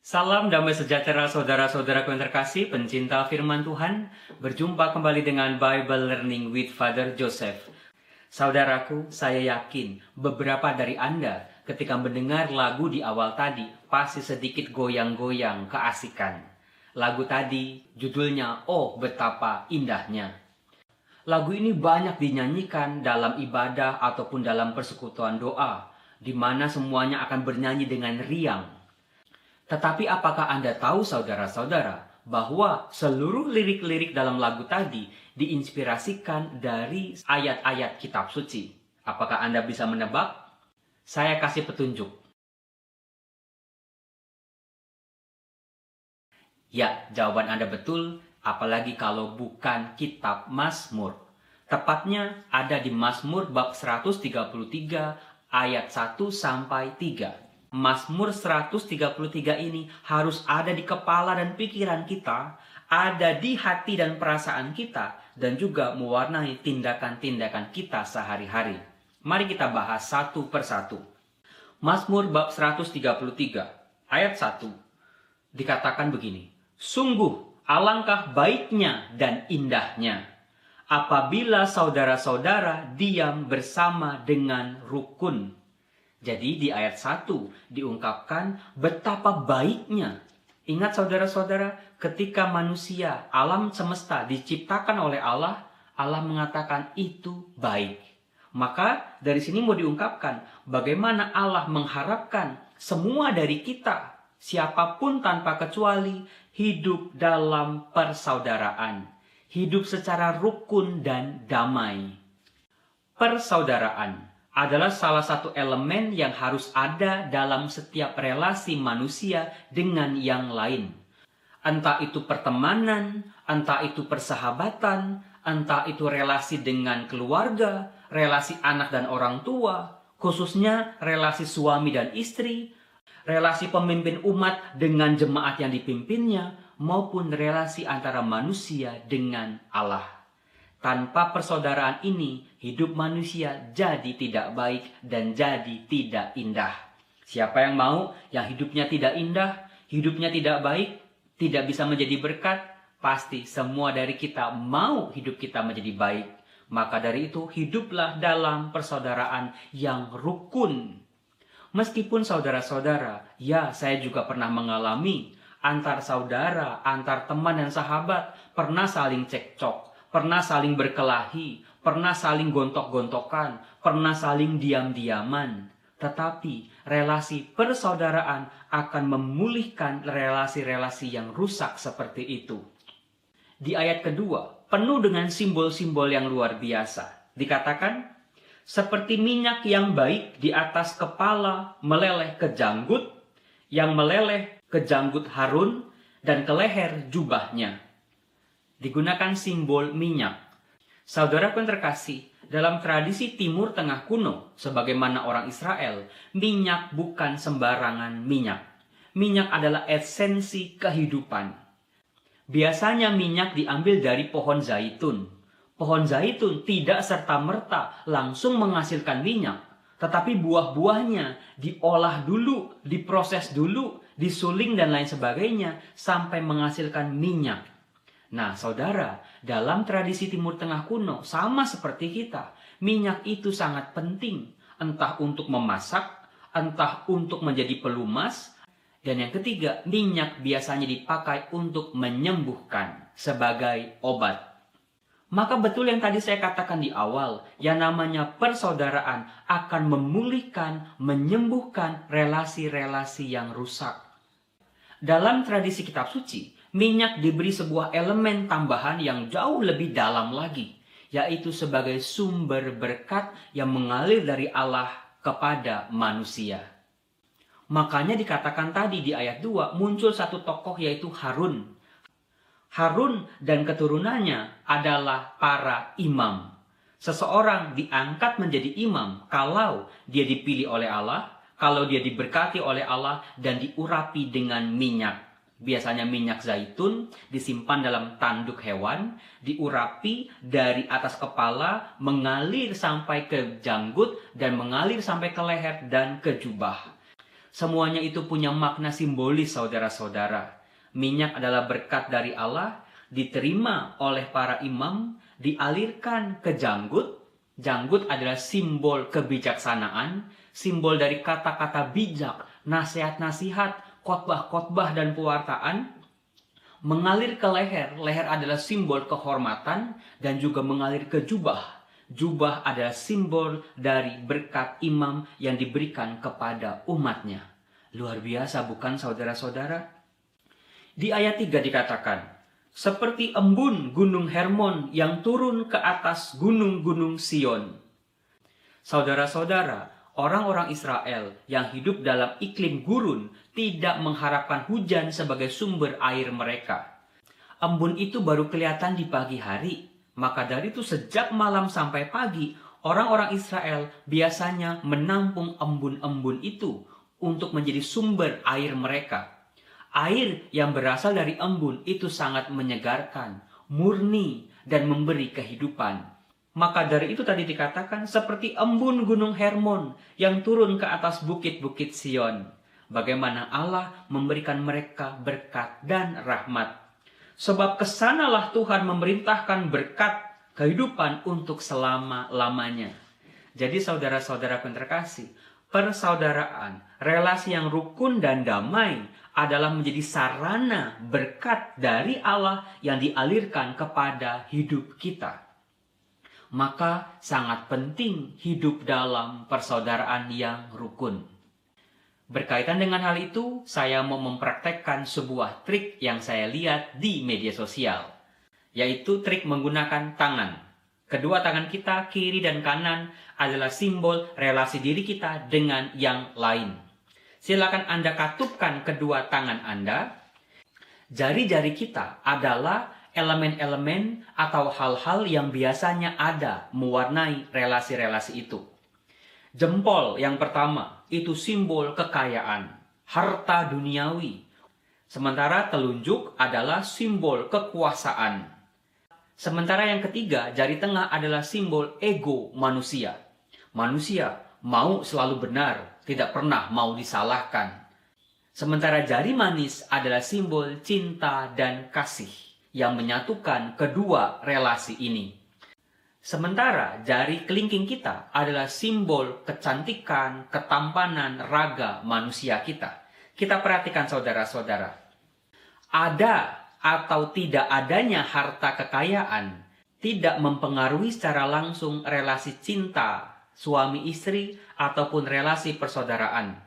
Salam damai sejahtera saudara-saudaraku yang terkasih, pencinta firman Tuhan. Berjumpa kembali dengan Bible Learning with Father Joseph. Saudaraku, saya yakin beberapa dari Anda ketika mendengar lagu di awal tadi pasti sedikit goyang-goyang keasikan. Lagu tadi judulnya Oh Betapa Indahnya. Lagu ini banyak dinyanyikan dalam ibadah ataupun dalam persekutuan doa, di mana semuanya akan bernyanyi dengan riang. Tetapi apakah Anda tahu saudara-saudara bahwa seluruh lirik-lirik dalam lagu tadi diinspirasikan dari ayat-ayat kitab suci? Apakah Anda bisa menebak? Saya kasih petunjuk. Ya, jawaban Anda betul, apalagi kalau bukan kitab Mazmur. Tepatnya ada di Mazmur bab 133 ayat 1 sampai 3. Mazmur 133 ini harus ada di kepala dan pikiran kita, ada di hati dan perasaan kita, dan juga mewarnai tindakan-tindakan kita sehari-hari. Mari kita bahas satu persatu. Mazmur bab 133 ayat 1 dikatakan begini: Sungguh alangkah baiknya dan indahnya apabila saudara-saudara diam bersama dengan rukun. Jadi di ayat 1 diungkapkan betapa baiknya. Ingat saudara-saudara, ketika manusia, alam semesta diciptakan oleh Allah, Allah mengatakan itu baik. Maka dari sini mau diungkapkan bagaimana Allah mengharapkan semua dari kita, siapapun tanpa kecuali, hidup dalam persaudaraan. Hidup secara rukun dan damai. Persaudaraan adalah salah satu elemen yang harus ada dalam setiap relasi manusia dengan yang lain. Entah itu pertemanan, entah itu persahabatan, entah itu relasi dengan keluarga, relasi anak dan orang tua, khususnya relasi suami dan istri, relasi pemimpin umat dengan jemaat yang dipimpinnya, maupun relasi antara manusia dengan Allah. Tanpa persaudaraan ini, hidup manusia jadi tidak baik dan jadi tidak indah. Siapa yang mau yang hidupnya tidak indah, hidupnya tidak baik, tidak bisa menjadi berkat, pasti semua dari kita mau hidup kita menjadi baik. Maka dari itu, hiduplah dalam persaudaraan yang rukun. Meskipun saudara-saudara, ya saya juga pernah mengalami antar saudara, antar teman dan sahabat pernah saling cekcok, pernah saling berkelahi, pernah saling gontok-gontokan, pernah saling diam-diaman. Tetapi relasi persaudaraan akan memulihkan relasi-relasi yang rusak seperti itu. Di ayat kedua, penuh dengan simbol-simbol yang luar biasa. Dikatakan, seperti minyak yang baik di atas kepala meleleh ke janggut, yang meleleh ke janggut Harun dan ke leher jubahnya. Digunakan simbol minyak. Saudaraku yang terkasih, dalam tradisi Timur Tengah kuno, sebagaimana orang Israel, minyak bukan sembarangan minyak. Minyak adalah esensi kehidupan. Biasanya minyak diambil dari pohon zaitun. Pohon zaitun tidak serta-merta langsung menghasilkan minyak, tetapi buah-buahnya diolah dulu, diproses dulu, disuling dan lain sebagainya, sampai menghasilkan minyak. Nah, saudara, dalam tradisi Timur Tengah kuno, sama seperti kita, minyak itu sangat penting, entah untuk memasak, entah untuk menjadi pelumas, dan yang ketiga, minyak biasanya dipakai untuk menyembuhkan sebagai obat. Maka betul yang tadi saya katakan di awal, yang namanya persaudaraan akan memulihkan, menyembuhkan relasi-relasi yang rusak. Dalam tradisi kitab suci, minyak diberi sebuah elemen tambahan yang jauh lebih dalam lagi, yaitu sebagai sumber berkat yang mengalir dari Allah kepada manusia. Makanya dikatakan tadi di ayat 2 muncul satu tokoh yaitu Harun. Harun dan keturunannya adalah para imam. Seseorang diangkat menjadi imam kalau dia dipilih oleh Allah, kalau dia diberkati oleh Allah dan diurapi dengan minyak. Biasanya minyak zaitun disimpan dalam tanduk hewan, diurapi dari atas kepala, mengalir sampai ke janggut, dan mengalir sampai ke leher dan ke jubah. Semuanya itu punya makna simbolis, saudara-saudara. Minyak adalah berkat dari Allah, diterima oleh para imam, dialirkan ke janggut. Janggut adalah simbol kebijaksanaan, simbol dari kata-kata bijak, nasihat-nasihat, khotbah-khotbah dan pewartaan. Mengalir ke leher, leher adalah simbol kehormatan dan juga mengalir ke jubah. Jubah adalah simbol dari berkat imam yang diberikan kepada umatnya. Luar biasa bukan saudara-saudara? Di ayat 3 dikatakan, seperti embun gunung Hermon yang turun ke atas gunung-gunung Sion. Saudara-saudara, orang-orang Israel yang hidup dalam iklim gurun tidak mengharapkan hujan sebagai sumber air mereka. Embun itu baru kelihatan di pagi hari. Maka dari itu sejak malam sampai pagi, orang-orang Israel biasanya menampung embun-embun itu untuk menjadi sumber air mereka. Air yang berasal dari embun itu sangat menyegarkan, murni, dan memberi kehidupan. Maka dari itu tadi dikatakan seperti embun gunung Hermon yang turun ke atas bukit-bukit Sion. Bagaimana Allah memberikan mereka berkat dan rahmat. Sebab kesanalah Tuhan memerintahkan berkat kehidupan untuk selama-lamanya. Jadi saudara-saudara yang terkasih, persaudaraan, relasi yang rukun dan damai adalah menjadi sarana berkat dari Allah yang dialirkan kepada hidup kita. Maka sangat penting hidup dalam persaudaraan yang rukun. Berkaitan dengan hal itu, saya mau mempraktekkan sebuah trik yang saya lihat di media sosial, yaitu trik menggunakan tangan. Kedua tangan kita, kiri dan kanan, adalah simbol relasi diri kita dengan yang lain. Silakan Anda katupkan kedua tangan Anda. Jari-jari kita adalah elemen-elemen atau hal-hal yang biasanya ada mewarnai relasi-relasi itu. Jempol yang pertama itu simbol kekayaan, harta duniawi. Sementara telunjuk adalah simbol kekuasaan. Sementara yang ketiga, jari tengah adalah simbol ego manusia. Manusia mau selalu benar, tidak pernah mau disalahkan. Sementara jari manis adalah simbol cinta dan kasih yang menyatukan kedua relasi ini. Sementara jari kelingking kita adalah simbol kecantikan, ketampanan, raga manusia kita. Kita perhatikan saudara-saudara. Ada atau tidak adanya harta kekayaan tidak mempengaruhi secara langsung relasi cinta suami istri ataupun relasi persaudaraan.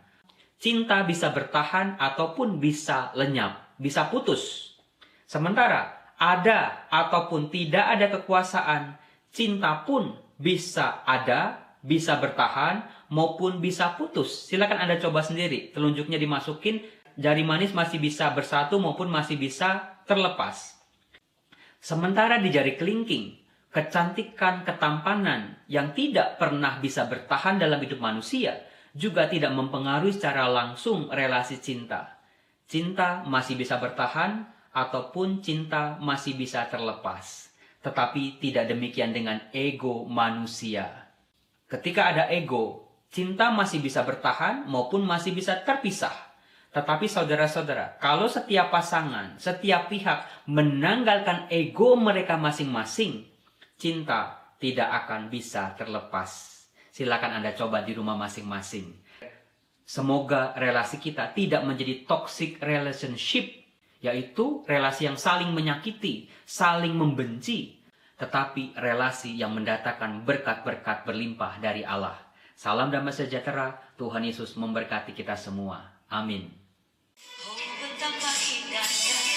Cinta bisa bertahan ataupun bisa lenyap, bisa putus. Sementara ada ataupun tidak ada kekuasaan, cinta pun bisa ada, bisa bertahan, maupun bisa putus. Silakan Anda coba sendiri. Telunjuknya dimasukin, jari manis masih bisa bersatu maupun masih bisa terlepas. Sementara di jari kelingking, kecantikan, ketampanan yang tidak pernah bisa bertahan dalam hidup manusia juga tidak mempengaruhi secara langsung relasi cinta. Cinta masih bisa bertahan ataupun cinta masih bisa terlepas. Tetapi tidak demikian dengan ego manusia. Ketika ada ego, cinta masih bisa bertahan maupun masih bisa terpisah. Tetapi saudara-saudara, kalau setiap pasangan, setiap pihak menanggalkan ego mereka masing-masing, cinta tidak akan bisa terlepas. Silakan Anda coba di rumah masing-masing. Semoga relasi kita tidak menjadi toxic relationship, yaitu relasi yang saling menyakiti, saling membenci, tetapi relasi yang mendatangkan berkat-berkat berlimpah dari Allah. Salam damai sejahtera, Tuhan Yesus memberkati kita semua. Amin. Oh, betapa indahnya